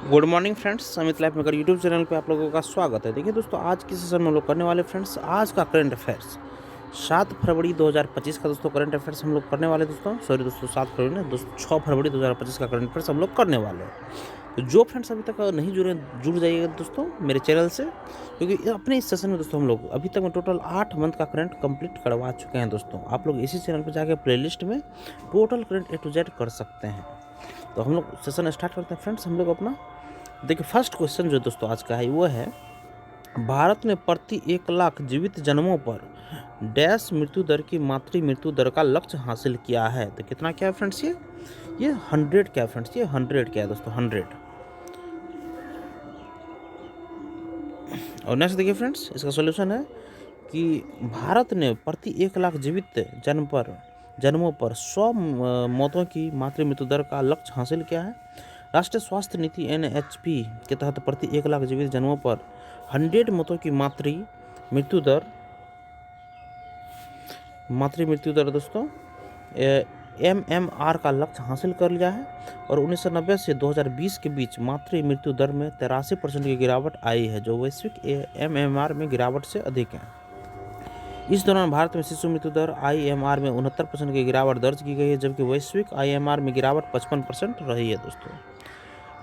Good morning friends, Amit life maker YouTube channel पे आप लोगों का स्वागत है। देखिए दोस्तों, आज की सेशन में हम लोग करने वाले फ्रेंड्स आज का करंट अफेयर्स 7 फरवरी 2025 का दोस्तों करंट अफेयर्स हम लोग करने वाले दोस्तों। सॉरी दोस्तों, 7 फरवरी नहीं दोस्तों, 6 फरवरी 2025 का करंट अफेयर्स हम लोग करने वाले हैं। तो जो फ्रेंड्स अभी तक नहीं जुड़े, जुड़ जाइएगा दोस्तों मेरे चैनल से, क्योंकि अपने इस सेशन में दोस्तों हम लोग अभी तक में टोटल 8 मंथ का करंट कंप्लीट करवा चुके हैं दोस्तों। आप लोग इसी चैनल पर जाकर प्लेलिस्ट में total current A to Z कर सकते हैं। तो हम लोग सेशन स्टार्ट करते हैं फ्रेंड्स। हम लोग अपना देखिए, फर्स्ट क्वेश्चन जो दोस्तों आज का है वो है, भारत ने प्रति 1 लाख जीवित जन्मों पर डैश मृत्यु दर की मातृ मृत्यु दर का लक्ष्य हासिल किया है। तो कितना क्या है फ्रेंड्स, ये 100 क्या है फ्रेंड्स, ये 100 क्या है दोस्तों, 100। और नेक्स्ट देखिए फ्रेंड्स, इसका सॉल्यूशन है कि भारत ने प्रति 1 लाख जीवित जन्मों पर 100 मौतों की मातृ मृत्यु दर का लक्ष्य हासिल किया है। राष्ट्रीय स्वास्थ्य नीति NHP के तहत प्रति 1 लाख जीवित जन्मों पर 100 मौतों की मातृ मृत्यु दर दोस्तों MMR का लक्ष्य हासिल कर लिया है। और 1990 से 2020 के बीच मातृ मृत्यु दर में 83% की गिरावट आई है, जो वैश्विक MMR में गिरावट से अधिक है। इस दौरान भारत में शिशु मृत्यु दर IMR में 69% की गिरावट दर्ज की गई है, जबकि वैश्विक IMR में गिरावट 55% रही है दोस्तों।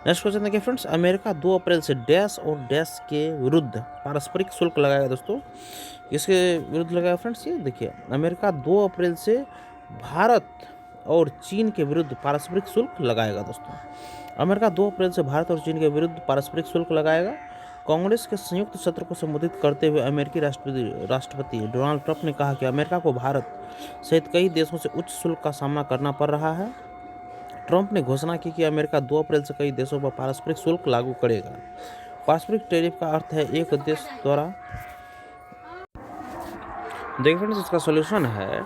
नेक्स्ट क्वेश्चन देखिए फ्रेंड्स, अमेरिका 2 अप्रैल से डैश और डैश के विरुद्ध पारस्परिक शुल्क लगाएगा दोस्तों। इसके विरुद्ध लगाएगा फ्रेंड्स, ये देखिए, अमेरिका 2 अप्रैल से भारत और चीन के विरुद्ध पारस्परिक शुल्क लगाएगा दोस्तों। अमेरिका 2 अप्रैल से भारत और चीन के विरुद्ध पारस्परिक शुल्क लगाएगा। कांग्रेस के संयुक्त सत्र को संबोधित करते हुए अमेरिकी राष्ट्रपति डोनाल्ड ट्रंप ने कहा कि अमेरिका को भारत सहित कई देशों से उच्च शुल्क का सामना करना पड़ रहा है। ट्रंप ने घोषणा की कि अमेरिका 2 अप्रैल से कई देशों पर पारस्परिक शुल्क लागू करेगा। पारस्परिक टैरिफ का अर्थ है एक देश द्वारा, देखिए फ्रेंड्स, इसका सॉल्यूशन है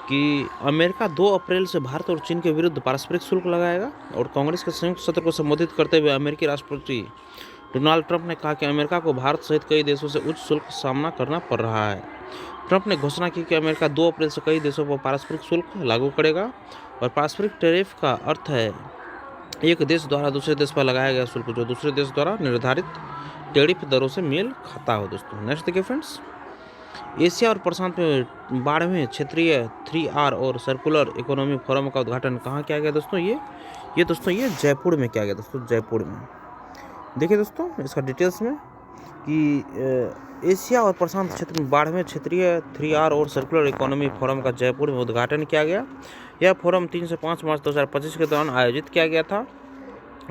कि अमेरिका 2 अप्रैल से भारत और चीन के विरुद्ध पारस्परिक शुल्क लगाएगा। और कांग्रेस के संयुक्त सत्र को संबोधित करते हुए अमेरिकी राष्ट्रपति डोनाल्ड ट्रंप ने कहा कि अमेरिका को भारत सहित कई देशों से उच्च शुल्क का सामना करना पड़ रहा है। ट्रंप ने घोषणा की कि अमेरिका 2 अप्रैल से कई देशों पर पारस्परिक शुल्क लागू करेगा। और पारस्परिक टैरिफ का अर्थ है एक देश द्वारा दूसरे देश पर लगाया गया शुल्क जो दूसरे देश द्वारा निर्धारित टैरिफ दरों से मेल खाता हो दोस्तों। नेक्स्ट देखिए फ्रेंड्स, एशिया और प्रशांत में 12वें क्षेत्रीय 3R और सर्कुलर इकोनॉमी फोरम का उद्घाटन कहाँ किया गया दोस्तों, ये दोस्तों ये जयपुर में किया गया दोस्तों, जयपुर में। देखिए दोस्तों, इसका डिटेल्स में कि एशिया और प्रशांत क्षेत्र में 12वें क्षेत्रीय 3R और सर्कुलर इकोनॉमी फोरम का जयपुर में उद्घाटन किया गया। यह फोरम 3 से 5 मार्च 2025 के दौरान आयोजित किया गया था।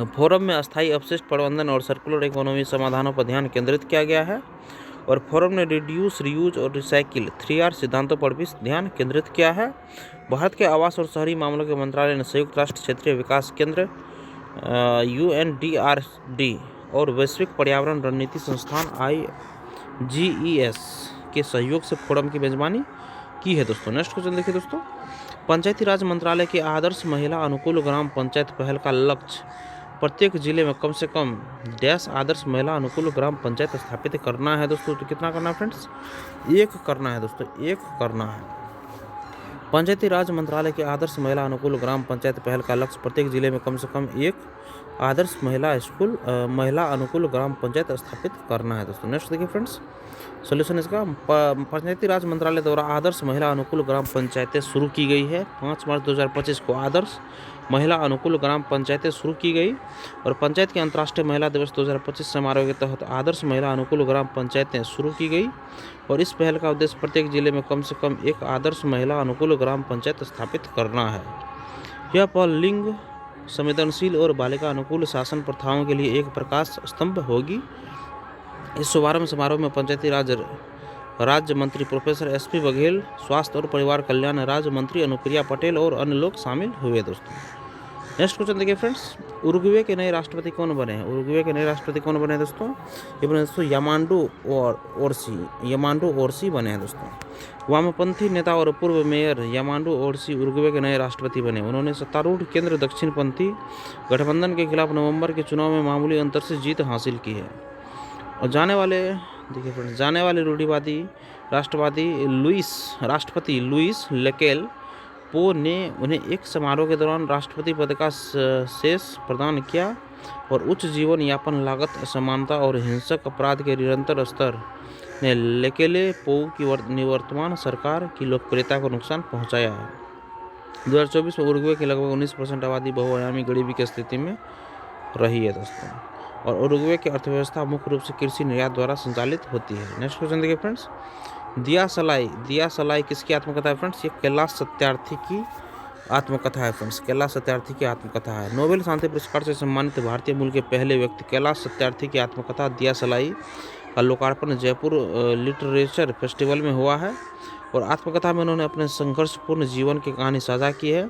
फोरम में अस्थायी अपशिष्ट प्रबंधन और सर्कुलर इकोनॉमी समाधानों पर ध्यान केंद्रित किया गया है। और फोरम ने रिड्यूस, रीयूज और रिसाइकिल 3R सिद्धांतों पर भी ध्यान केंद्रित किया है। भारत के आवास और शहरी मामलों के मंत्रालय ने संयुक्त राष्ट्र क्षेत्रीय विकास केंद्र UNDRD और वैश्विक पर्यावरण रणनीति संस्थान IGES के सहयोग से फोरम की मेजबानी की है दोस्तों। नेक्स्ट क्वेश्चन देखिए दोस्तों, पंचायती राज मंत्रालय की आदर्श महिला अनुकूल ग्राम पंचायत पहल का लक्ष्य प्रत्येक जिले में कम से कम डैश आदर्श महिला अनुकूल ग्राम पंचायत स्थापित करना है दोस्तों। तो कितना करना है फ्रेंड्स, 1 करना है दोस्तों, 1 करना है। पंचायती राज मंत्रालय के आदर्श महिला अनुकूल ग्राम पंचायत पहल का लक्ष्य प्रत्येक जिले में कम से कम 1 आदर्श महिला अनुकूल ग्राम पंचायत स्थापित करना है दोस्तों। नेक्स्ट देखिए फ्रेंड्स, सोल्यूशन इसका, पंचायती राज मंत्रालय द्वारा आदर्श महिला अनुकूल ग्राम पंचायतें शुरू की गई है। 5 मार्च 2025 को आदर्श महिला अनुकूल ग्राम पंचायतें शुरू की गई। और पंचायत के अंतर्राष्ट्रीय महिला दिवस 2025 समारोह के तहत आदर्श महिला अनुकूल ग्राम पंचायतें शुरू की गई। और इस पहल का उद्देश्य प्रत्येक जिले में कम से कम 1 आदर्श महिला अनुकूल ग्राम पंचायत स्थापित करना है। यह पहल लिंग संवेदनशील और बालिका अनुकूल शासन प्रथाओं के लिए एक प्रकाश स्तंभ होगी। इस शुभारंभ समारोह में पंचायती राज राज्य मंत्री प्रोफेसर SP बघेल, स्वास्थ्य और परिवार कल्याण राज्य मंत्री अनुप्रिया पटेल और अन्य लोग शामिल हुए दोस्तों। नेक्स्ट क्वेश्चन देखिए फ्रेंड्स, उरुग्वे के नए राष्ट्रपति कौन बने हैं? उरुग्वे के नए राष्ट्रपति कौन बने हैं दोस्तों? ये बने दोस्तों यामांडो ओरसी बने हैं दोस्तों। वामपंथी नेता और पूर्व मेयर यामांडो ओरसी उरुग्वे के नए राष्ट्रपति बने। उन्होंने सत्तारूढ़ केंद्र दक्षिणपंथी गठबंधन के खिलाफ नवंबर के चुनाव में मामूली अंतर से जीत हासिल की है। और जाने वाले रूढ़िवादी राष्ट्रपति लुइस लेकेल पो ने उन्हें एक समारोह के दौरान राष्ट्रपति पद का शेष प्रदान किया। और उच्च जीवन यापन लागत, असमानता और हिंसक अपराध के निरंतर स्तर ने लेकेले पोऊ की निवर्तमान सरकार की लोकप्रियता को नुकसान पहुंचाया है। 2024 में उरुग्वे की लगभग 19% आबादी बहुआयामी गरीबी की स्थिति में रही है दोस्तों। और उरुग्वे की अर्थव्यवस्था मुख्य रूप से कृषि निर्यात द्वारा संचालित होती है। नेक्स्ट क्वेश्चन देखिए फ्रेंड्स, दिया सलाई किसकी आत्मकथा है फ्रेंड्स? ये कैलाश सत्यार्थी की आत्मकथा है फ्रेंड्स, कैलाश सत्यार्थी की आत्मकथा है। नोबेल शांति पुरस्कार से सम्मानित भारतीय मूल के पहले व्यक्ति कैलाश सत्यार्थी की आत्मकथा दिया सलाई का लोकार्पण जयपुर लिटरेचर फेस्टिवल में हुआ है। और आत्मकथा में उन्होंने अपने संघर्षपूर्ण जीवन की कहानी साझा की है।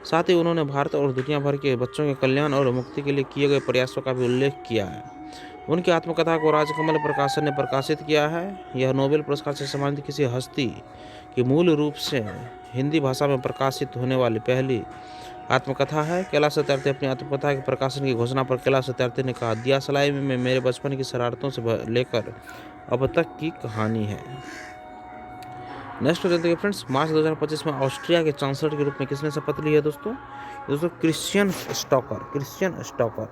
साथ ही उन्होंने भारत और दुनिया भर के बच्चों के कल्याण और मुक्ति के लिए किए गए प्रयासों का भी उल्लेख किया है। उनकी आत्मकथा को राजकमल प्रकाशन ने प्रकाशित किया है। यह नोबेल पुरस्कार से सम्मानित किसी हस्ती की मूल रूप से हिंदी भाषा में प्रकाशित होने वाली पहली आत्मकथा है। कैलाश सत्यार्थी अपनी आत्मकथा के प्रकाशन की घोषणा पर कैलाश सत्यार्थी ने कहा, दिया सलाई में मेरे बचपन की शरारतों से लेकर अब तक की कहानी है। नेक्स्ट हो जाते हैं फ्रेंड्स, मार्च 2025 में ऑस्ट्रिया के चांसलर के रूप में किसने शपथ ली है दोस्तों? Christian stalker.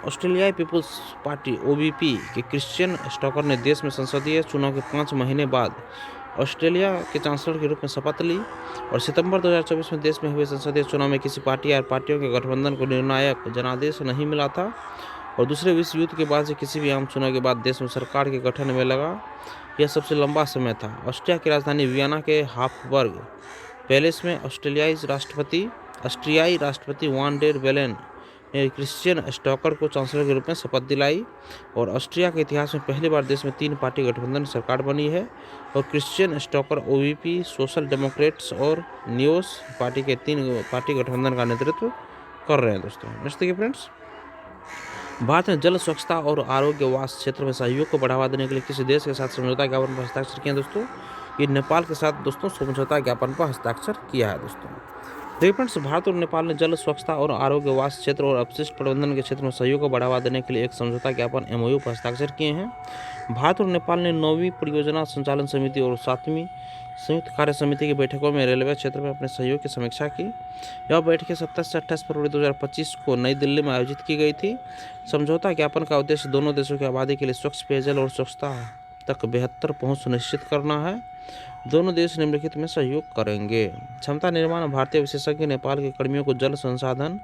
ऑस्ट्रेलियाई पीपुल्स पार्टी OBP के क्रिश्चियन स्टॉकर ने देश में संसदीय चुनाव के 5 महीने बाद ऑस्ट्रेलिया के चांसलर के रूप में शपथ ली। और सितंबर 2024 में देश में हुए संसदीय चुनाव में किसी पार्टी या पार्टियों के गठबंधन को निर्णायक जनादेश नहीं मिला था। और दूसरे विश्व युद्ध के बाद से किसी भी आम चुनाव के बाद देश में सरकार के गठन में लगा यह सबसे लंबा समय था। ऑस्ट्रिया की राजधानी वियना के हाफबर्ग पैलेस में ऑस्ट्रियाई राष्ट्रपति वान डेर बेलेन ने क्रिश्चियन स्टॉकर को चांसलर के रूप में शपथ दिलाई। और ऑस्ट्रिया के इतिहास में पहली बार देश में 3 पार्टी गठबंधन सरकार बनी है। और Christian stalker OBP, social Democrats और न्यूस पार्टी के 3 पार्टी गठबंधन का नेतृत्व कर रहे हैं दोस्तों। नेक्स्ट देखिए फ्रेंड्स, भारत ने जल स्वच्छता और आरोग्यवास क्षेत्र में सहयोग को बढ़ावा देने के लिए किसी देश के साथ समझौता ज्ञापन पर हस्ताक्षर किया दोस्तों? ये नेपाल के साथ दोस्तों समझौता ज्ञापन पर हस्ताक्षर किया है दोस्तों। देखिए फ्रेंड्स, भारत और नेपाल ने जल स्वच्छता और आरोग्यवास क्षेत्र और अपशिष्ट प्रबंधन के क्षेत्र में सहयोग को बढ़ावा देने के लिए एक समझौता ज्ञापन MOU पर हस्ताक्षर किए हैं। भारत और नेपाल ने 9वीं परियोजना संचालन समिति और 7वीं संयुक्त कार्य समिति की बैठकों में रेलवे क्षेत्र में अपने सहयोग की समीक्षा की। यह बैठकें 27 से 28 फरवरी 2025 को नई दिल्ली में आयोजित की गई थी। समझौता ज्ञापन का उद्देश्य दोनों देशों की आबादी के लिए स्वच्छ पेयजल और स्वच्छता तक बेहतर पहुंच सुनिश्चित करना है। दोनों देश निम्नलिखित में सहयोग करेंगे। क्षमता निर्माण, भारतीय विशेषज्ञ नेपाल के कर्मियों को जल संसाधन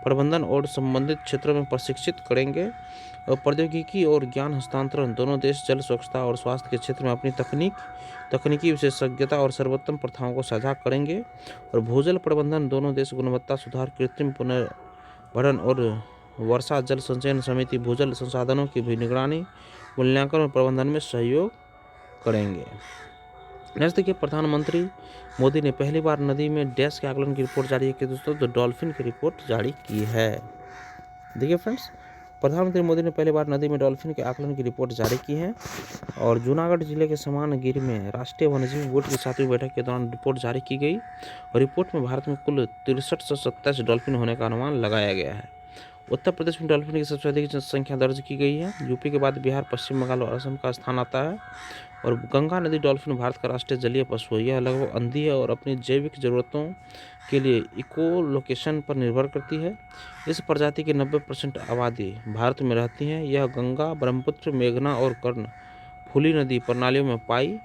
प्रबंधन और संबंधित क्षेत्रों में प्रशिक्षित करेंगे। और प्रौद्योगिकी और ज्ञान हस्तांतरण, दोनों देश जल स्वच्छता और स्वास्थ्य के क्षेत्र में अपनी तकनीकी विशेषज्ञता और सर्वोत्तम प्रथाओं को साझा करेंगे। और भूजल प्रबंधन, दोनों देश गुणवत्ता सुधार, कृत्रिम पुनर्भरण और वर्षा जल संचयन समिति भूजल संसाधनों की भी निगरानी, मूल्यांकन और प्रबंधन में सहयोग करेंगे। नेक्स्ट देखिए, प्रधानमंत्री मोदी ने पहली बार नदी में डैश के आकलन की रिपोर्ट जारी की दोस्तों, तो डॉल्फिन की रिपोर्ट जारी की है। देखिए फ्रेंड्स, प्रधानमंत्री मोदी ने पहली बार नदी में डॉल्फिन के आकलन की रिपोर्ट जारी की है। और जूनागढ़ जिले के समानगिर में राष्ट्रीय वन्यजीव बोर्ड की 7वीं बैठक के दौरान रिपोर्ट जारी की गई। और रिपोर्ट में भारत में कुल 6327 डॉल्फिन होने का अनुमान लगाया गया है। उत्तर प्रदेश में डॉल्फिन की सबसे अधिक संख्या दर्ज की गई है। यूपी के बाद बिहार, पश्चिम बंगाल और असम का स्थान आता है। और गंगा नदी डॉल्फिन भारत का राष्ट्रीय जलीय पशु है। यह लगभग अंधी है और अपनी जैविक जरूरतों के लिए इको लोकेशन पर निर्भर करती है। इस प्रजाति की 90% आबादी भारत में रहती है। यह गंगा, ब्रह्मपुत्र, मेघना और कर्णफुली नदी प्रणालियों में पाई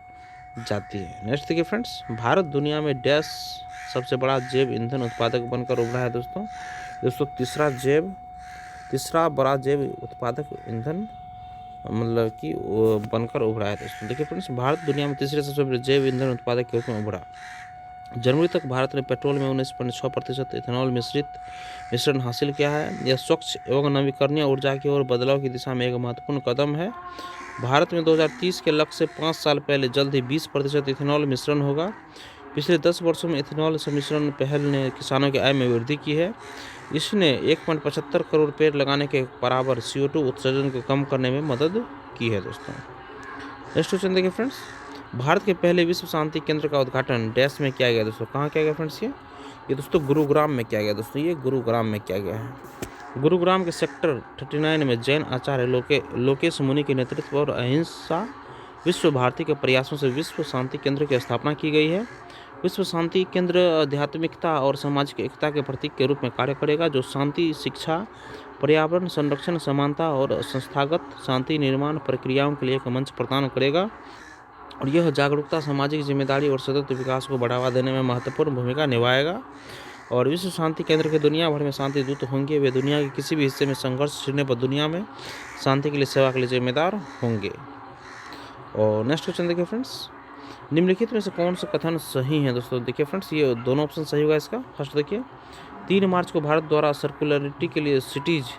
जाती है। नेक्स्ट देखिए फ्रेंड्स, भारत दुनिया में डैश सबसे बड़ा जैव ईंधन उत्पादक बनकर उभरा है दोस्तों तीसरा बड़ा जैव उत्पादक ईंधन मतलब कि बनकर उभरा है दोस्तों। देखिए फ्रेंड्स, भारत दुनिया में तीसरे सबसे बड़े जैव ईंधन उत्पादक के रूप में उभरा। जनवरी तक भारत ने पेट्रोल में 19.6% इथेनॉल मिश्रण हासिल किया है। यह स्वच्छ एवं नवीकरणीय ऊर्जा की ओर बदलाव की दिशा में एक महत्वपूर्ण कदम है। भारत में 2030 के लक्ष्य से 5 साल पहले जल्द ही 20% इथेनॉल मिश्रण होगा। पिछले 10 वर्षों में इथेनॉल सम्मिश्रण पहल ने किसानों की आय में वृद्धि की है। इसने 1.75 करोड़ पेड़ लगाने के बराबर CO2 उत्सर्जन को कम करने में मदद की है दोस्तों। नेक्स्ट क्वेश्चन देखिए फ्रेंड्स, भारत के पहले विश्व शांति केंद्र का उद्घाटन डैश में किया गया दोस्तों। कहाँ किया गया फ्रेंड्स? ये दोस्तों गुरुग्राम में किया गया दोस्तों। ये गुरुग्राम में किया गया है। गुरुग्राम के सेक्टर 39 में जैन आचार्य लोकेश मुनि के नेतृत्व और अहिंसा विश्व भारती के प्रयासों से विश्व शांति केंद्र की स्थापना की गई है। विश्व शांति केंद्र आध्यात्मिकता और सामाजिक एकता के प्रतीक के रूप में कार्य करेगा, जो शांति, शिक्षा, पर्यावरण संरक्षण, समानता और संस्थागत शांति निर्माण प्रक्रियाओं के लिए एक मंच प्रदान करेगा। और यह जागरूकता, सामाजिक जिम्मेदारी और सतत विकास को बढ़ावा देने में महत्वपूर्ण भूमिका निभाएगा। और विश्व शांति केंद्र के दुनिया भर में शांति दूत होंगे। वे दुनिया के किसी भी हिस्से में संघर्ष छिड़ने पर दुनिया में शांति के लिए, सेवा के लिए जिम्मेदार होंगे। और नेक्स्ट क्वेश्चन देखिए फ्रेंड्स, निम्नलिखित में से कौन सा कथन सही है दोस्तों? देखिए फ्रेंड्स, ये दोनों ऑप्शन सही होगा इसका। फर्स्ट देखिए, 3 मार्च को भारत द्वारा सर्कुलरिटी के लिए सिटीज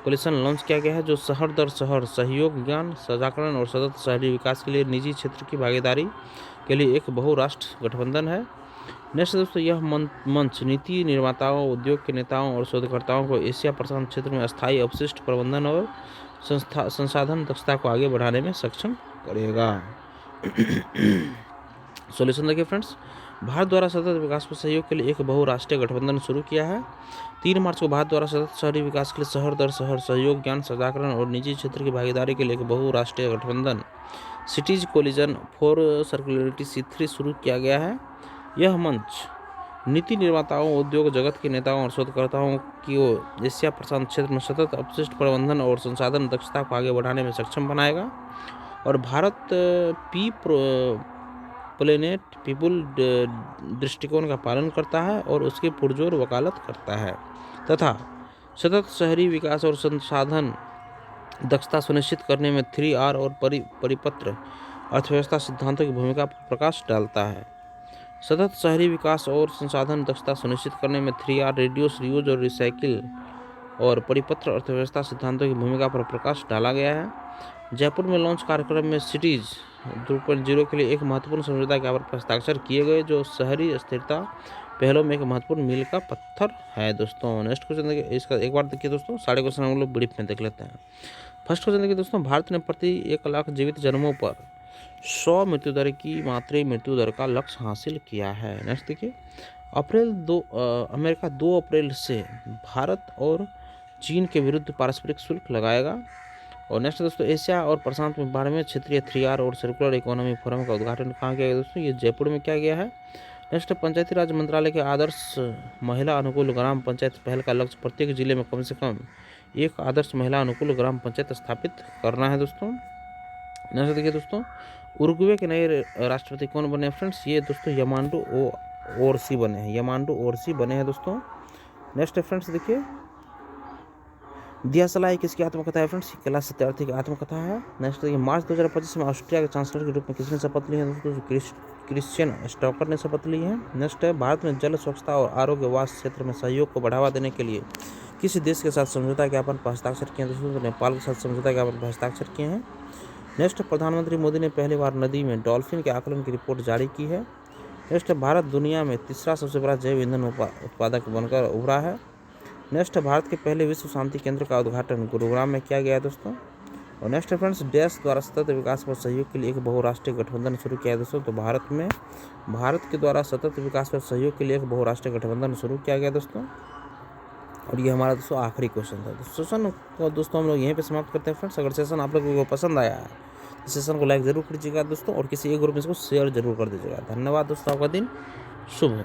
कोलिशन लॉन्च किया गया है, जो शहर दर शहर सहयोग, ज्ञान साझाकरण और सतत शहरी विकास के लिए निजी क्षेत्र की भागीदारी के लिए एक बहुराष्ट्र गठबंधन है। नेक्स्ट दोस्तों, यह मंच नीति निर्माताओं, उद्योग के नेताओं और शोधकर्ताओं को एशिया प्रशांत क्षेत्र में अस्थायी अपशिष्ट प्रबंधन और संसाधन दक्षता को आगे बढ़ाने में सक्षम करेगा। सॉल्यूशन देखिए फ्रेंड्स, भारत द्वारा सतत विकास को सहयोग के लिए एक बहुराष्ट्रीय गठबंधन शुरू किया है। 3 मार्च को भारत द्वारा सतत शहरी विकास के लिए शहर दर शहर सहयोग, ज्ञान साझाकरण और निजी क्षेत्र की भागीदारी के लिए एक बहुराष्ट्रीय गठबंधन सिटीज कोलिजन फॉर सर्कुलरिटी C3 शुरू किया गया है। यह मंच नीति निर्माताओं, उद्योग जगत के नेताओं और शोधकर्ताओं को एशिया प्रशांत क्षेत्र में सतत अपशिष्ट प्रबंधन और संसाधन दक्षता को आगे बढ़ाने में सक्षम बनाएगा। और भारत प्लेनेट पीपुल दृष्टिकोण का पालन करता है और उसकी पुरजोर वकालत करता है तथा सतत शहरी विकास और संसाधन दक्षता सुनिश्चित करने में 3R और परिपत्र अर्थव्यवस्था सिद्धांतों की भूमिका पर प्रकाश डालता है। सतत शहरी विकास और संसाधन दक्षता सुनिश्चित करने में 3R रिड्यूस, रीयूज और रिसाइकिल और परिपत्र अर्थव्यवस्था सिद्धांतों की भूमिका पर प्रकाश डाला गया है। जयपुर में लॉन्च कार्यक्रम में सिटीज 2.0 के लिए एक महत्वपूर्ण समझौता ज्ञापन पर हस्ताक्षर किए गए, जो शहरी स्थिरता पहलों में एक महत्वपूर्ण मील का पत्थर है। दोस्तों नेक्स्ट क्वेश्चन देखिए, इसका एक बार देखिए दोस्तों, सारे क्वेश्चन हम लोग ब्रीफ में देख लेते हैं। फर्स्ट क्वेश्चन देखिए दोस्तों, भारत ने प्रति 1 लाख जीवित जन्मों पर 100 मृत्यु दर की मातृ मृत्यु दर का लक्ष्य हासिल किया है। नेक्स्ट देखिए, अमेरिका 2 अप्रैल से भारत और चीन के विरुद्ध पारस्परिक शुल्क लगाएगा। और नेक्स्ट दोस्तों, एशिया और प्रशांत में 12वें क्षेत्रीय 3R और सर्कुलर इकोनॉमी फोरम का उद्घाटन कहाँ किया गया दोस्तों? ये जयपुर में किया गया है। नेक्स्ट, पंचायती राज मंत्रालय के आदर्श महिला अनुकूल ग्राम पंचायत पहल का लक्ष्य प्रत्येक जिले में कम से कम एक आदर्श महिला अनुकूल ग्राम पंचायत स्थापित करना है दोस्तों। नेक्स्ट देखिए दोस्तों, उरुग्वे के नए राष्ट्रपति कौन बने फ्रेंड्स? ये दोस्तों यमांडू ओरसी बने हैं, यमांडू ओरसी बने हैं दोस्तों। नेक्स्ट फ्रेंड्स देखिए, दिया सलाई किसकी आत्मकथा है फ्रेंड्स? कैलाश सत्यार्थी की आत्मकथा है। नेक्स्ट देखिए, मार्च 2025 में ऑस्ट्रिया के चांसलर के रूप में किसने शपथ ली है दोस्तों? क्रिश्चियन स्टॉकर ने शपथ ली है। नेक्स्ट है, भारत में जल स्वच्छता और आरोग्यवास क्षेत्र में सहयोग को बढ़ावा देने के लिए किसी देश के साथ समझौता ज्ञापन पर हस्ताक्षर किए हैं दोस्तों? नेपाल के साथ समझौता ज्ञापन पर हस्ताक्षर किए हैं। नेक्स्ट, प्रधानमंत्री मोदी ने पहली बार नदी में डॉल्फिन के आकलन की रिपोर्ट जारी की है। नेक्स्ट, भारत दुनिया में तीसरा सबसे बड़ा जैव ईंधन उत्पादक बनकर उभरा है। नेक्स्ट, भारत के पहले विश्व शांति केंद्र का उद्घाटन गुरुग्राम में किया गया है दोस्तों। और नेक्स्ट फ्रेंड्स, देश द्वारा सतत विकास पर सहयोग के लिए एक बहुराष्ट्रीय गठबंधन शुरू किया है दोस्तों। तो भारत के द्वारा सतत विकास पर सहयोग के लिए एक बहुराष्ट्रीय गठबंधन शुरू किया गया दोस्तों। और ये हमारा दोस्तों आखिरी क्वेश्चन था। सेशन को दोस्तों हम लोग यहीं पे समाप्त करते हैं फ्रेंड्स। अगर सेशन आप लोगों को पसंद आया है तो सेशन को लाइक जरूर कीजिएगा दोस्तों, और किसी एक ग्रुप में इसको शेयर जरूर कर दीजिएगा। धन्यवाद दोस्तों, आपका दिन शुभ हो।